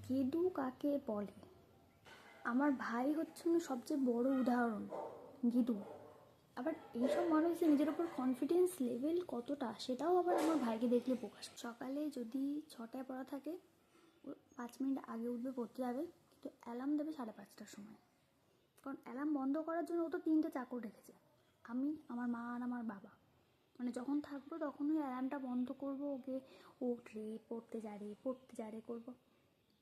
গেদু কাকে বলে? আমার ভাই হচ্ছে সবচেয়ে বড় উদাহরণ। গেদু। আবার এইসব মানুষের নিজের ওপর কনফিডেন্স লেভেল কতটা সেটাও আবার আমার ভাইকে দেখলে প্রকাশ। সকালে যদি 6টায় পড়া থাকে, 5 মিনিট আগে উঠবে, পড়তে যাবে, কিন্তু অ্যালার্ম দেবে 5:30টার সময়। কারণ অ্যালার্ম বন্ধ করার জন্য ও তো 3টে চাকর রেখেছে, আমি, আমার মা আর আমার বাবা। মানে যখন থাকবো তখনই অ্যালার্মটা বন্ধ করবো, ওকে উঠরে পড়তে যা রে করবো।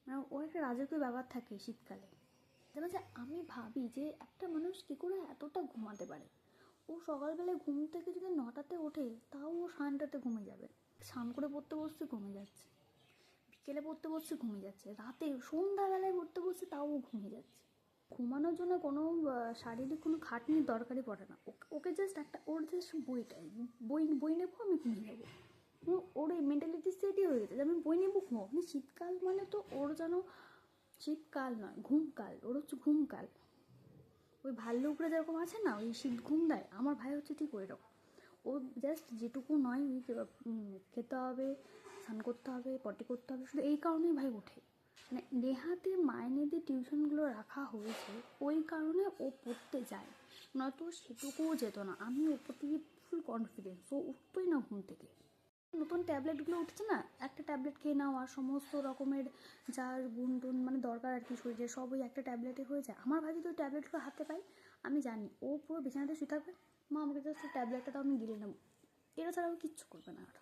মানে ও একটা রাজকীয় ব্যাপার থাকে শীতকালে। যেমন যে আমি ভাবি যে একটা মানুষ কী করে এতটা ঘুমাতে পারে। ও সকালবেলায় ঘুম থেকে যদি 9টাতে ওঠে, তাও ও 9:30টাতে ঘুমিয়ে যাবে। স্নান করে পড়তে বসতে ঘুমিয়ে যাচ্ছে, বিকেলে পড়তে বসছে ঘুমিয়ে যাচ্ছে, রাতে সন্ধ্যাবেলায় পড়তে বসছে তাও ও ঘুমিয়ে যাচ্ছে। ঘুমানোর জন্য কোনো শারীরিক কোনো খাটনির দরকারই পড়ে না। ওকে জাস্ট একটা, ওর জাস্ট বই নেবো, আমি ঘুমিয়ে যাবো। ওর এই মেন্টালিটি সেটই হয়ে গেছে যে আমি বই নেবো, ঘুমাবো। মানে শীতকাল মানে তো ওর যেন শীতকাল নয়, ঘুমকাল। ওর হচ্ছে ঘুমকাল। ওই ভাল্লুকরা যেরকম আছে না, ওই শীত ঘুম দেয়, আমার ভাই হচ্ছে ঠিক ওই রকম। ও জাস্ট যেটুকু নয়, খেতে হবে, স্নান করতে হবে, পটি করতে হবে, শুধু এই কারণেই ভাই ওঠে। মানে নেহাতে মাইনে দিয়ে টিউশনগুলো রাখা হয়েছে ওই কারণে ও পড়তে যায়, নয়তো সেটুকুও যেত না। আমি ওপর থেকে ফুল কনফিডেন্স, ও উঠতোই না ঘুম থেকে। নতুন ট্যাবলেটগুলো উঠছে না, একটা ট্যাবলেট খেয়ে নাও আর সমস্ত রকমের যার গুণ টুন মানে দরকার আর কি শরীরে, সব ওই একটা ট্যাবলেটে হয়ে যায়। আমার ভাই যদি ওই ট্যাবলেটগুলো হাতে পাই, আমি জানি ও পুরো বিছানাতে শুয়ে থাকবে, মা আমাকে জাস্ট ট্যাবলেটটা তো আমি গিলে নেবো, এটা ছাড়া ও কিচ্ছু করবে না আর।